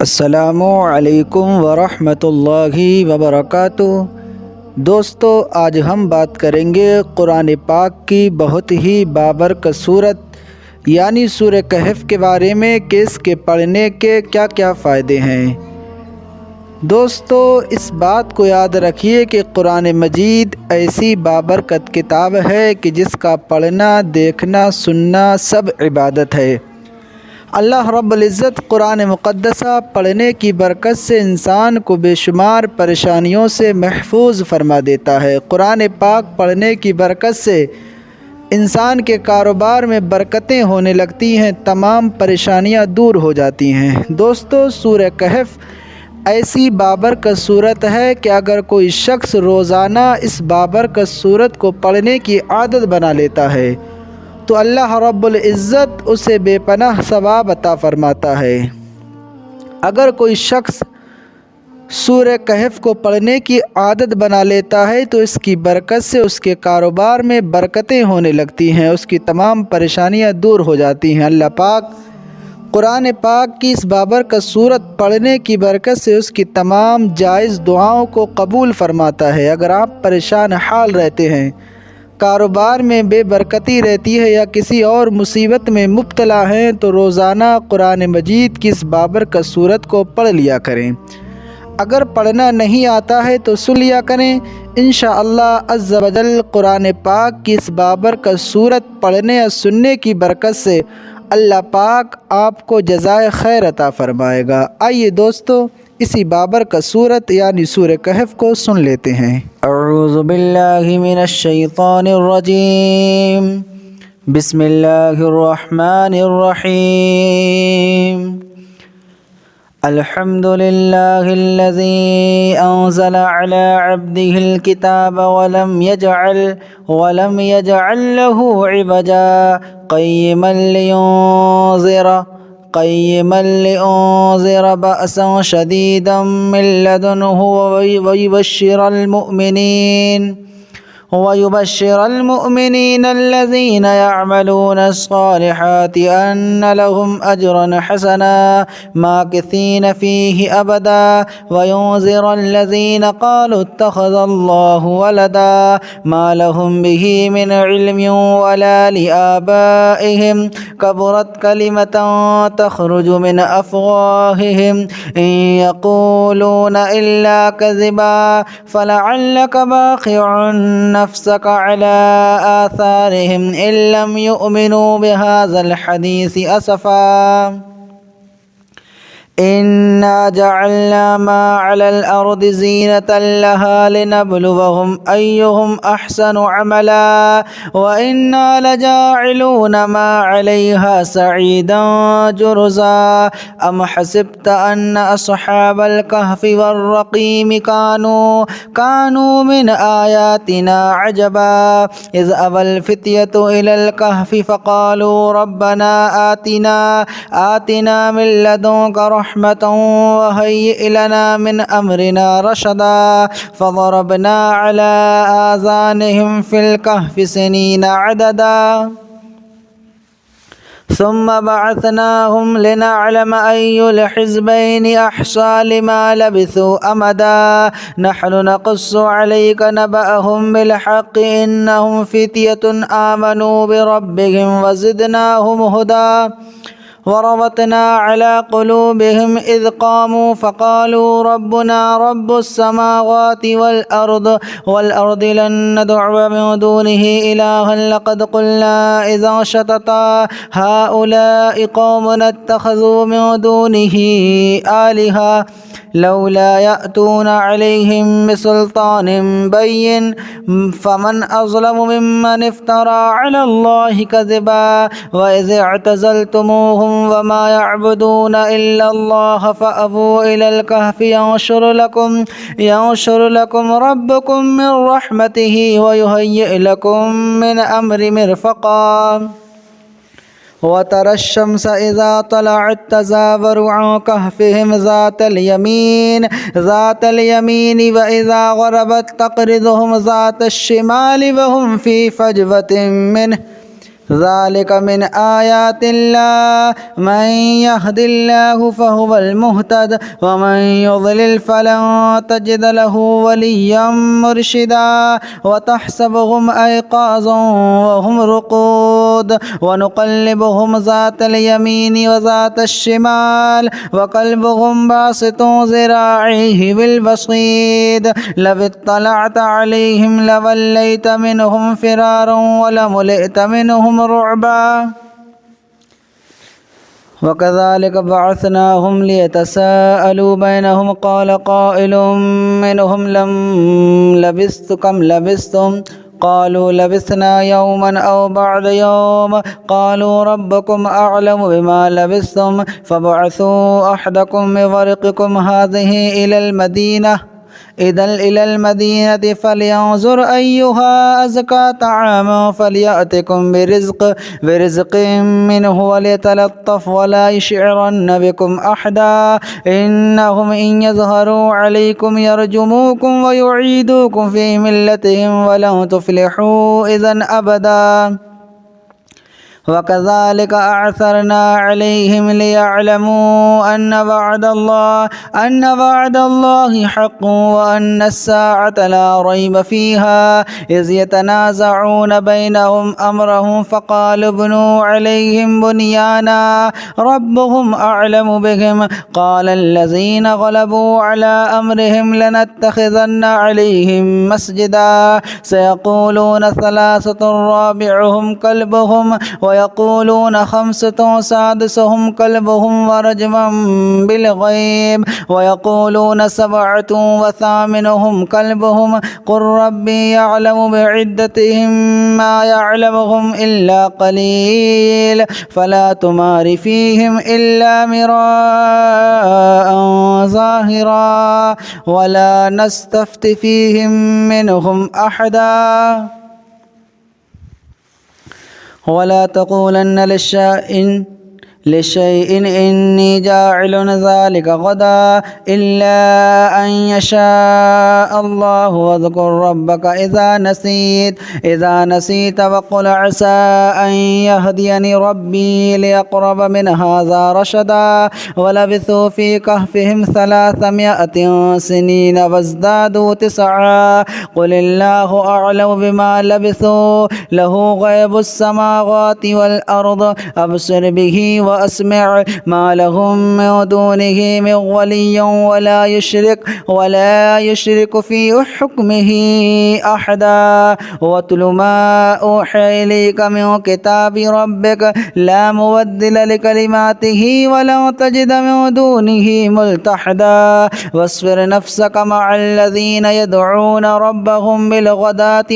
السلام علیکم ورحمۃ اللہ وبرکاتہ۔ دوستو، آج ہم بات کریں گے قرآن پاک کی بہت ہی بابرکت سورت یعنی سورہ کہف کے بارے میں کہ اس کے پڑھنے کے کیا کیا فائدے ہیں۔ دوستو، اس بات کو یاد رکھیے کہ قرآن مجید ایسی بابرکت کتاب ہے کہ جس کا پڑھنا، دیکھنا، سننا سب عبادت ہے۔ اللہ رب العزت قرآن مقدسہ پڑھنے کی برکت سے انسان کو بے شمار پریشانیوں سے محفوظ فرما دیتا ہے۔ قرآن پاک پڑھنے کی برکت سے انسان کے کاروبار میں برکتیں ہونے لگتی ہیں، تمام پریشانیاں دور ہو جاتی ہیں۔ دوستو، سورہ کہف ایسی بابرکت سورت ہے کہ اگر کوئی شخص روزانہ اس بابرکت سورت کو پڑھنے کی عادت بنا لیتا ہے تو اللہ رب العزت اسے بے پناہ ثواب عطا فرماتا ہے۔ اگر کوئی شخص سورہ کہف کو پڑھنے کی عادت بنا لیتا ہے تو اس کی برکت سے اس کے کاروبار میں برکتیں ہونے لگتی ہیں، اس کی تمام پریشانیاں دور ہو جاتی ہیں۔ اللہ پاک قرآن پاک کی اس بابرکت سورت پڑھنے کی برکت سے اس کی تمام جائز دعاؤں کو قبول فرماتا ہے۔ اگر آپ پریشان حال رہتے ہیں، کاروبار میں بے برکتی رہتی ہے یا کسی اور مصیبت میں مبتلا ہیں تو روزانہ قرآن مجید کی اس بابرکت سورت کو پڑھ لیا کریں۔ اگر پڑھنا نہیں آتا ہے تو سن لیا کریں۔ انشاءاللہ عز و جل قرآن پاک کی اس بابرکت سورت پڑھنے اور سننے کی برکت سے اللہ پاک آپ کو جزائے خیر عطا فرمائے گا۔ آئیے دوستو، اسی بابرکت سورت یعنی سورہ کہف کو سن لیتے ہیں۔ اعوذ باللہ من الشیطان الرجیم، بسم اللہ الرحمن الرحیم۔ الحمد للہ الذی انزل علی عبده الکتاب ولم یجعل له عوجا قیما لینذر بأسا شدیدا من لدنه ويبشر المؤمنين الذين يعملون الصالحات أن لهم أجرا حسنا ماكثين فيه أبدا وينذر الذين قالوا اتخذ الله ولدا ما لهم به من علم ولا لآبائهم كبرت كلمة تخرج من أفواههم إن يقولون إلا كذبا فلعلك باخع نفسك على آثارهم إن لم يؤمنوا بهذا الحديث أسفا إنا جعلنا ما على الأرض زينة لها لنبلوهم أيهم أحسن عملا وإنا لجاعلون ما عليها سعيدا جرزا أم حسبت أن أصحاب الكهف والرقيم كانوا من آياتنا عجبا إذ أوى الفتية إلى الكهف فقالوا ربنا آتنا من لدنك رحمة وهيئ لنا من أمرنا رشدا فضربنا على آذانهم في الكهف سنين عددا ثم بعثناهم لنعلم أي الحزبين أحصى لما لبثوا أمدا نحن نقص عليك نبأهم بالحق إنهم فتية آمنوا بربهم وزدناهم هدى وربطنا على قلوبهم إذ قاموا فقالوا ربنا رب السماوات والأرض لن ندعو من دونه إلها لقد قلنا إذا شططا هؤلاء قومنا اتخذوا من دونه آلهة لولا يأتون عليهم بسلطان بين فمن أظلم ممن افترى على الله كذبا وإذ اعتزلتموهم وما يعبدون إلا الله فأووا إلى الكهف ينشر لكم ربكم من رحمته ويهيئ لكم من أمر مرفقا وترى الشمس إذا طلعت تزاور عن كهفهم ذات اليمين وإذا غربت تقرضهم ذات الشمال وهم في فجوة منه ذلك من آيات الله من يهد الله فهو المهتد ومن يضلل فلن تجد له وليا مرشدا وتحسبهم أيقاظا وهم رقود ونقلبهم ذات اليمين وذات الشمال وقلبهم باسط ذراعيه بالوصيد لو اطلعت عليهم لوليت منهم فرارا ولملئت منهم رعبا وكذلك بعثناهم ليتساءلوا بينهم قال قائل منهم كم لبثتم قالوا لبثنا يوما أو بعض يوم قالوا ربكم أعلم بما لبثتم فابعثوا أحدكم بورقكم هذه إلى المدينة فلينظر أيها أزكى طعاما فليأتكم برزق منه وليتلطف ولا يشعرن بكم أحدا إنهم إن يظهروا عليكم يرجموكم ويعيدوكم في ملتهم ولن تفلحوا إذا أبدا وكذلك أعثرنا عليهم ليعلموا أن وعد الله حق وأن الساعة لا ريب فيها إذ يتنازعون بينهم أمرهم فقالوا ابنوا عليهم بنيانا ربهم أعلم بهم قال الذين غلبوا على أمرهم لنتخذن عليهم مسجدا سيقولون ثلاثة رابعهم كلبهم ويقولون خمسة سادسهم كلبهم ورجما بالغيب ويقولون سبعة وثامنهم كلبهم قل ربي يعلم بعدتهم ما يعلمهم إلا قليل فلا تمار فيهم إلا مراء ظاهرا ولا نستفت فيهم منهم أحدا ولا تقولن لشيء إني جاعل ذلك غدا إلا أن يشاء الله واذكر ربك إذا نسيت وقل عسى أن يهديني ربي ليقرب من هذا رشدا ولبثوا في كهفهم 300 سنين وازدادوا 9 قل الله أعلم بما لبثوا له غيب السماوات والأرض أبصر به وأسمع ما لهم من دونه من ولي ولا يشرك في حكمه أحدا واتل ما أوحي إليك من كتاب ربك لا مبدل لكلماته ولا تجد من دونه ملتحدا واصبر نفسك مع الذين يدعون ربهم بالغداة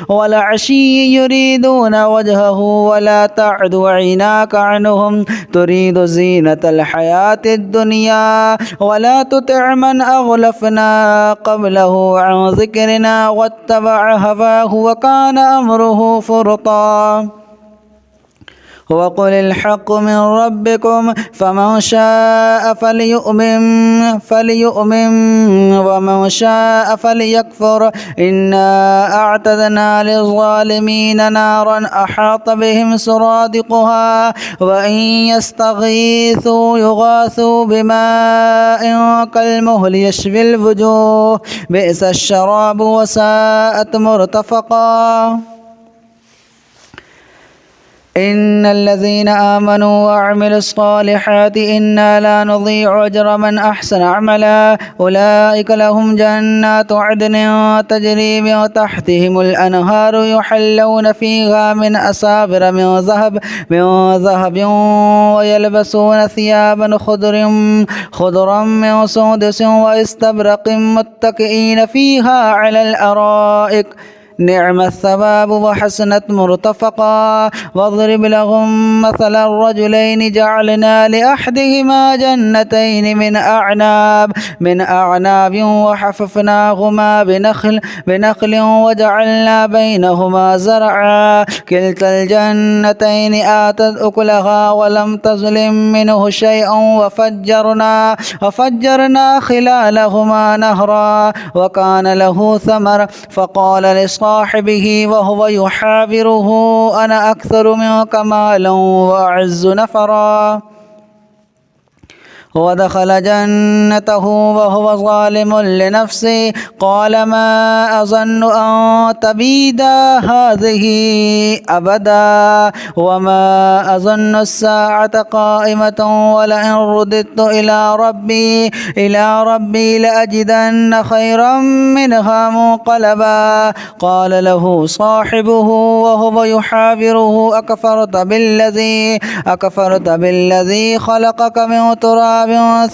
والعشي يريدون وجهه ولا تعد عيناك عنهم تريد زينة الحياة الدنيا ولا تطع من أغلفنا قبله عن ذكرنا واتبع هواه وكان أمره فرطا وقل الحق من ربكم فمن شاء فليؤمن ومن شاء فليكفر إنا أعتدنا للظالمين نارا أحاط بهم سرادقها وإن يستغيثوا يغاثوا بماء كالمهل يشفي الوجوه بئس الشراب وساءت مرتفقا إن الذين آمنوا وعملوا الصالحات إنا لا نضيع أجر من أحسن عملا أولئك لهم جنات عدن تجري من تحتهم الأنهار يحلون فيها من أساور من ذهب ويلبسون ثيابا خضرا من سندس واستبرق متكئين فيها على الأرائك نعم الثواب وحسنت مرتفقا واضرب لهم مثل الرجلين جعلنا لأحدهما جنتين من أعناب وحففناهما بنخل وجعلنا بينهما زرعا كلتا الجنتين آتت أكلها ولم تظلم منه شيئا وفجرنا خلالهما نهرا وكان له ثمر فقال صاحبه وهو يحاوره أنا أكثر منك مالا وأعز نفرا ودخل جنته وهو ظالم لنفسه قال ما أظن أن تبيد هذه أبدا وما أظن الساعة قائمة ولئن رددت إلى ربي لأجدن خيرا منها منقلبا قال له صاحبه وهو يحاوره أكفرت بالذي خلقك من تراب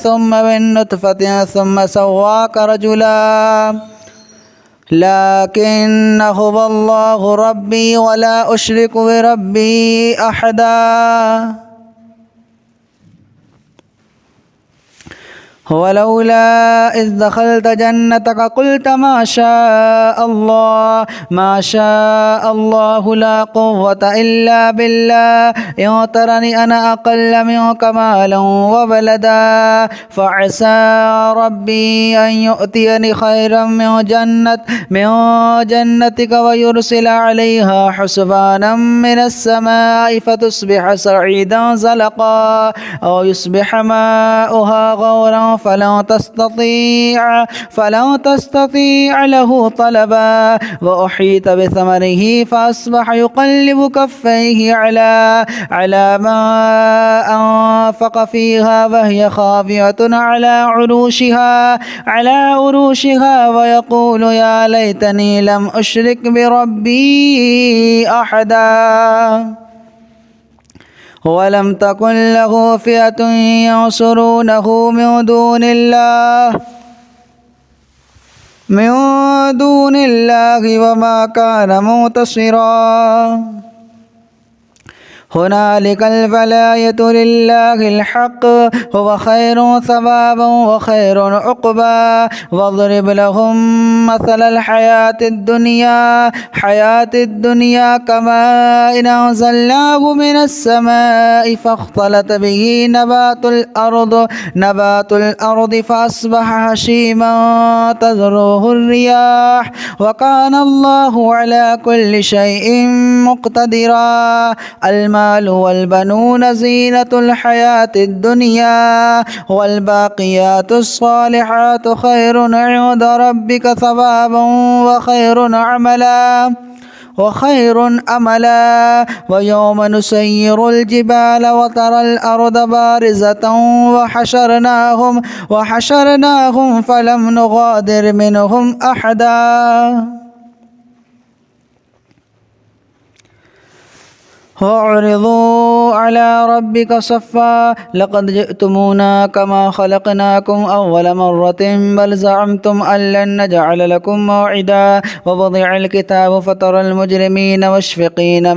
ثم من نطفة ثم سواك رجلا لكن هو الله ربي ولا أشرك بربي أحدا ولولا إذ دخلت جنتك قلت ما شاء الله لا قوة إلا بالله إن ترني أنا أقل منك مالا وولدا فعسى ربي أن يؤتيني خيرا من جنتك ويرسل عليها حسبانا من السماء فتصبح صعيدا زلقا أو يصبح ماؤها غورا فلن تستطيع له طلبا وأحيط بثمره فأصبح يقلب كفيه على ما أنفق فيها وهي خاوية على عروشها ويقول يا ليتني لم أشرك بربي أحدا ولم تكن له فئة ينصرونه من دون الله وما كان منتصرا هنالك الولاية لله الحق هو خير ثوابا وخير عقبا واضرب لهم مثل الحياة الدنيا كماء أنزلناه من السماء فاختلط به نبات الأرض فأصبح هشيما تذروه الرياح وكان الله على كل شيء مقتدرا المال والبنون زينة الحياة الدنيا والباقيات الصالحات خير عند ربك ثوابا وخير أملا ويوم نسير الجبال وترى الأرض بارزة وحشرناهم فلم نغادر منهم أحدا وأعرضوا على ربك صفا لقد جئتمونا كما خلقناكم أول مرة بل زعمتم أن لن نجعل لكم موعدا ووضع الكتاب فترى المجرمين مشفقين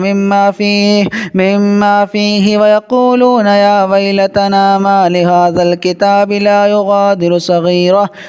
مما فيه ويقولون يا ويلتنا ما لهذا الكتاب لا يغادر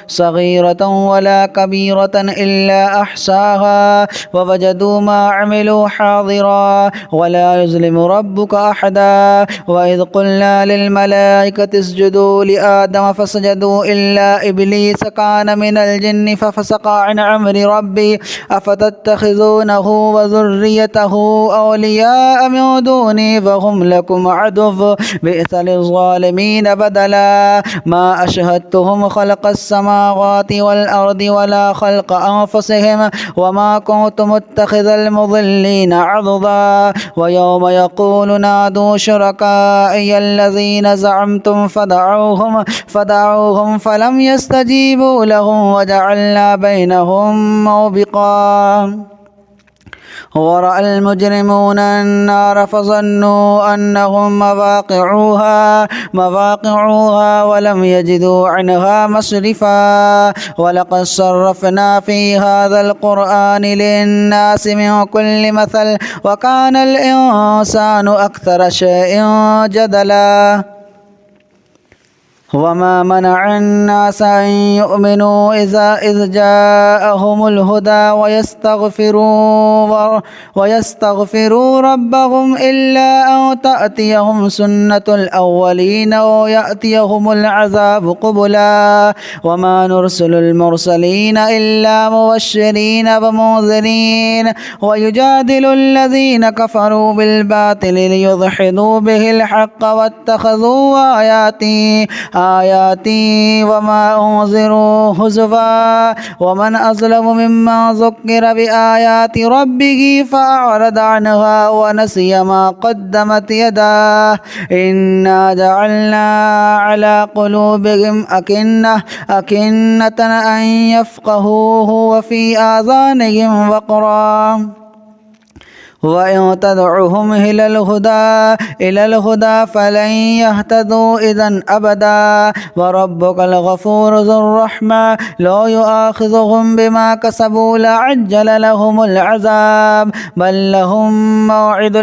صغيرة ولا كبيرة إلا أحصاها ووجدوا ما عملوا حاضرا ولا يظلم ربك أحدا وإذ قلنا للملائكة اسجدوا لآدم فسجدوا إلا إبليس كان من الجن ففسق عن أمر ربي أفتتخذونه وذريته أولياء من دوني وهم لكم عدو بئس للظالمين بدلا ما أشهدتهم خلق السماوات والأرض ولا خلق أنفسهم وما كنت متخذ المضلين عضدا ويوم يقول نادوا شركائي الذين زعمتم فدعوهم فلم يستجيبوا لهم وجعلنا بينهم موبقا ورأى المجرمون النار فظنوا أنهم مواقعوها ولم يجدوا عنها مصرفا ولقد صرفنا في هذا القرآن للناس من كل مثل وكان الإنسان أكثر شيء جدلا وما منع الناس أن يؤمنوا إذ جاءهم الهدى ويستغفروا ربهم إلا أن تأتيهم سنة الأولين أو يأتيهم العذاب قبلا وما نرسل المرسلين إلا مبشرين ومنذرين ويجادل الذين كفروا بالباطل ليدحضوا به الحق واتخذوا آياتي وما أنذروا هزوا ومن أظلم ممن ذكر بآيات ربه فأعرض عنها ونسي ما قدمت يداه إنا جعلنا على قلوبهم أكنة أن يفقهوه وفي آذانهم وقرا وإن تدعهم إلى الهدى فلن يهتدوا إذا أبدا وربك الغفور ذو الرحمة لا يؤاخذهم بما كسبوا لعجل لهم العذاب بل لهم موعد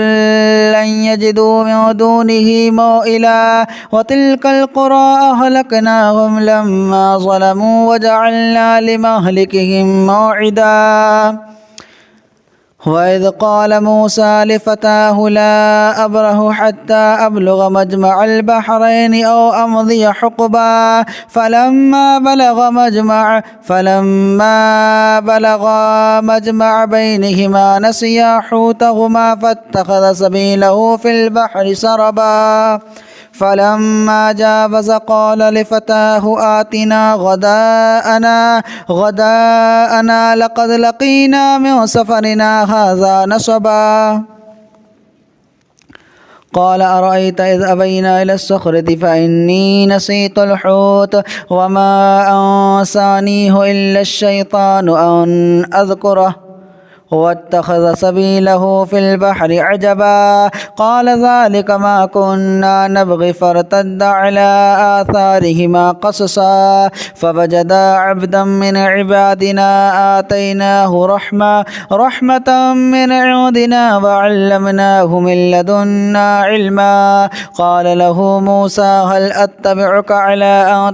لن يجدوا من دونه موئلا وتلك القرى أهلكناهم لما ظلموا وجعلنا لمهلكهم موعدا وإذ قال موسى لفتاه لا أبرح حتى أبلغ مجمع البحرين أو أمضي حقبا فلما بلغا مجمع بينهما نسيا حوتهما فاتخذ سبيله في البحر سربا فلما جاوز قال لفتاه آتنا غداءنا لقد لقينا من سفرنا هذا نصبا قال أرأيت إذ أبينا إلى الصخرة فإني نسيت الحوت وما أنسانيه إلا الشيطان أن أذكره واتخذ سبيله في البحر عجبا قال ذلك ما كنا نبغي فارتد على آثارهما قصصا فوجدا عبدا من عبادنا آتيناه رحمة من عندنا وعلمناه من لدنا علما قال له موسى هل أتبعك على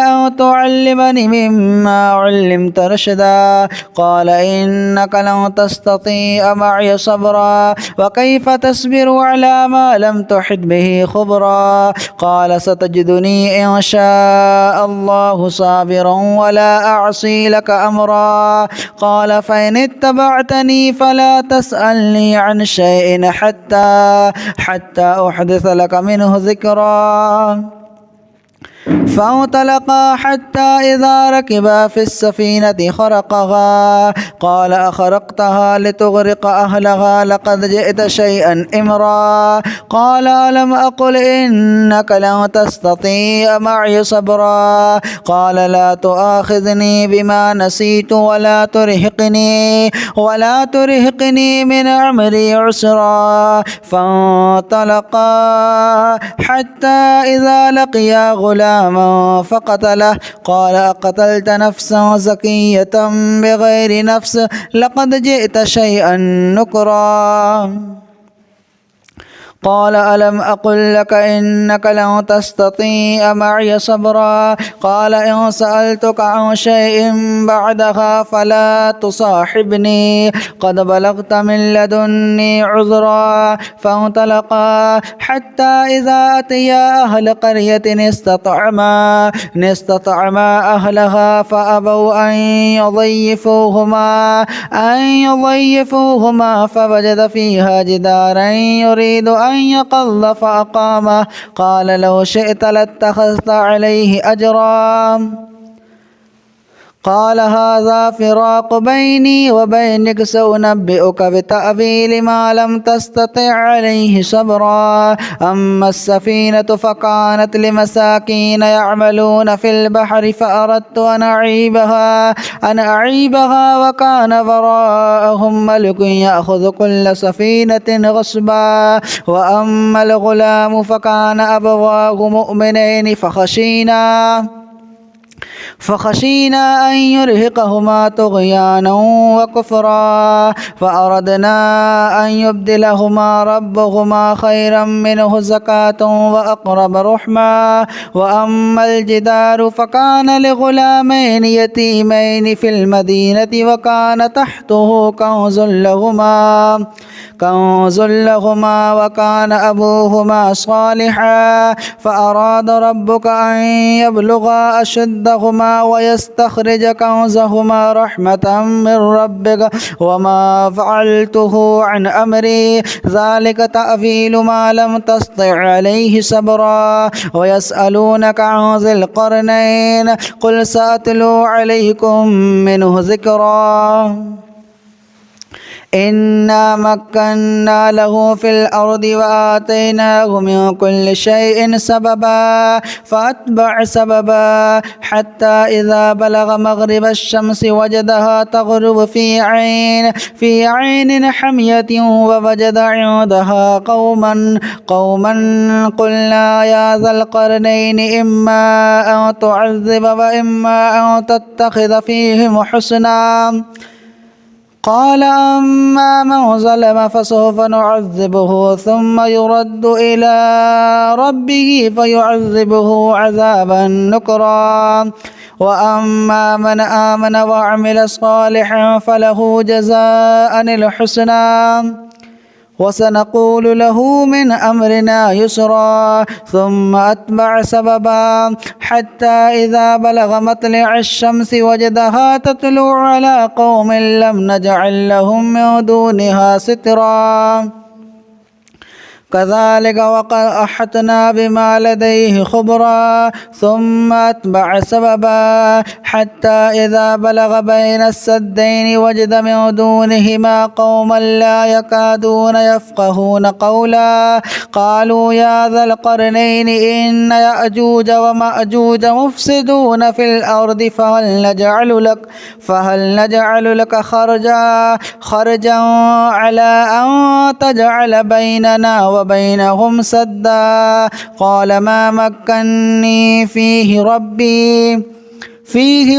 أن تعلمني مما علمت رشدا قال إنك لن تستطيع معي صبرا وكيف تصبر على ما لم تحط به خبرا قال ستجدني إن شاء الله صابرا ولا أعصي لك أمرا قال فإن اتبعتني فلا تسألني عن شيء حتى أحدث لك منه ذكرا فانطلقا حتى إذا ركبا في السفينة خرقها قال أخرقتها لتغرق أهلها لقد جئت شيئا إمرا قال ألم أقل إنك لن تستطيع معي صبرا قال لا تؤاخذني بما نسيت ولا ترهقني من أمري عسرا فانطلقا حتى إذا لقيا غلاما فقتله قال أقتلت نفسا زكية بغير نفس لقد جئت شيئا نكرا قال ألم أقل لك إنك لن تستطيع معي صبرا قال إن سألتك عن شيء بعدها فلا تصاحبني قد بلغت من لدني عذرا فانطلقا حتى إذا أتيا أهل قرية استطعما أهلها فأبوا أن يضيفوهما فوجد فيها جدارا يريد أن يقض فأقامه قال لو شئت لاتخذت عليه أجرا قال هذا فراق بيني وبينك سأنبئك بتأويل ما لم تستطع عليه صبرا أما السفينة فكانت لمساكين يعملون في البحر فأردت أن أعيبها وكان وراءهم ملك يأخذ كل سفينة غصبا وأما الغلام فكان أبواه مؤمنين فخشينا أن يرهقهما طغيانا وكفرا فأردنا أن يبدلهما ربهما خيرا منه زكاة وأقرب رحما وأما الجدار فكان لغلامين يتيمين في المدينة وكان تحته كنز لهما وكان أبوهما صالحا فأراد ربك أن يبلغا أشدهما ويستخرج كنزهما رحمة من ربك وما فعلته عن أمري ذلك تأويل ما لم تسطع عليه صبرا ويسألونك عن ذي القرنين قل سأتلو عليكم منه ذكرا إنا مكنا له في الأرض وآتيناه من كل شيء سببا فأتبع سببا حتى إذا بلغ مغرب الشمس وجدها تغرب في عين حمية ووجد عندها قوما قلنا يا ذا القرنين إما أن تعذب وإما أن تتخذ فيهم حسنا قال أما من ظلم فسوف نعذبه ثم يرد إلى ربه فيعذبه عذابا نكرا وأما من آمن وعمل صالحا فله جزاء الحسنى وسنقول له من أمرنا يسرا ثم أتبع سببا حتى إذا بلغ مطلع الشمس وجدها تطلع على قوم لم نجعل لهم من دونها سترا كذلك وقد أحطنا بما لديه خبرا ثم أتبع سببا حتى إذا بلغ بين السدين وجد من دونهما قوما لا يكادون يفقهون قولا قالوا يا ذا القرنين إن يأجوج ومأجوج مفسدون في الأرض فهل نجعل لك خرجا على أن تجعل بيننا وبينهم سدا قال ما مكني فيه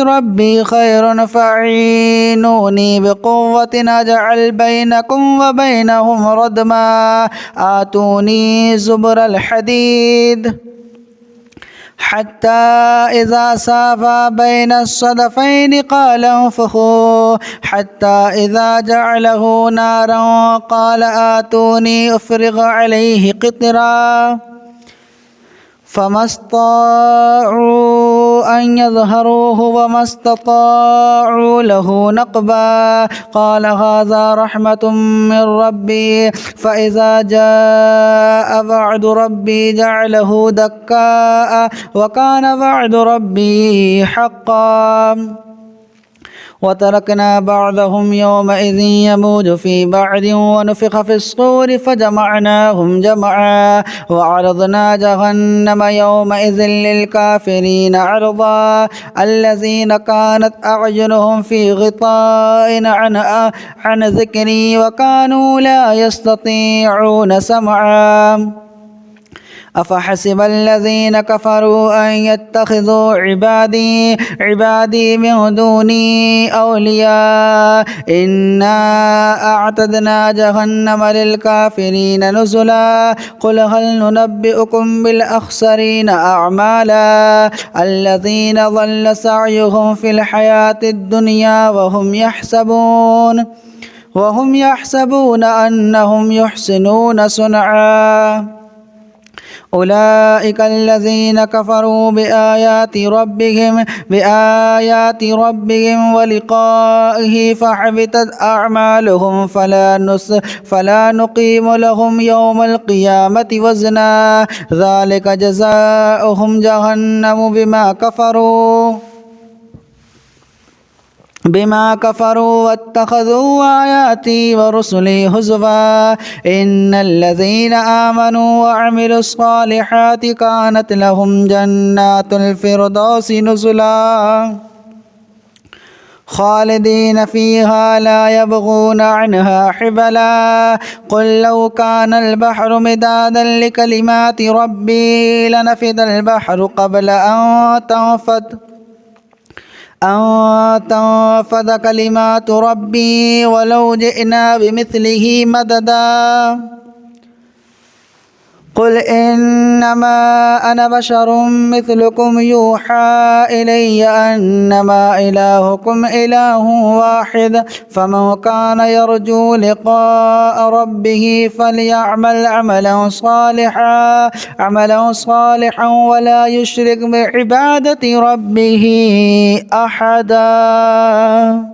ربي خير فاعينوني بقوة أجعل بينكم وبينهم ردما آتوني زبر الحديد حتى إذا سافا بين الصدفين قال انفخوا حتى إذا جعله نارا قال آتوني أفرغ عليه قطرا فما استطاعوا أن يظهروه وما استطاعوا له نقبا قال هذا رحمة من ربي فإذا جاء وعد ربي جعله دكاء وكان وعد ربي حقا وتركنا بعضهم يومئذ يموج في بعض ونفخ في الصور فجمعناهم جمعا وعرضنا جهنم يومئذ للكافرين عرضا الذين كانت أعينهم في غطاء عن ذكري وكانوا لا يستطيعون سمعا أفحسب الذين كفروا أن يتخذوا عبادي من دوني أولياء إنا أعتدنا جهنم للكافرين نزلا قل هل ننبئكم بالأخسرين أعمالا الذين ضل سعيهم في الحياة الدنيا وهم يحسبون أنهم يحسنون صنعا أولئك الذين كفروا بآيات ربهم ولقائه فحبطت أعمالهم فلا نقيم لهم يوم القيامة وزنا ذلك جزاؤهم جهنم بما كفروا واتخذوا آياتي ورسلي هزوا إن الذين آمنوا وعملوا الصالحات كانت لهم جنات الفردوس نزلا خالدين فيها لا يبغون عنها حبلا قل لو كان البحر مدادا لكلمات ربي لنفد البحر قبل أن أن تنفذ كلمات ربي ولو جئنا بمثله مددا قل إنما أنا بشر مثلكم يوحى إلي أنما إلهكم إله واحد فمن كان يرجو لقاء ربه فليعمل عملا صالحا ولا يشرك بعبادة ربه أحدا.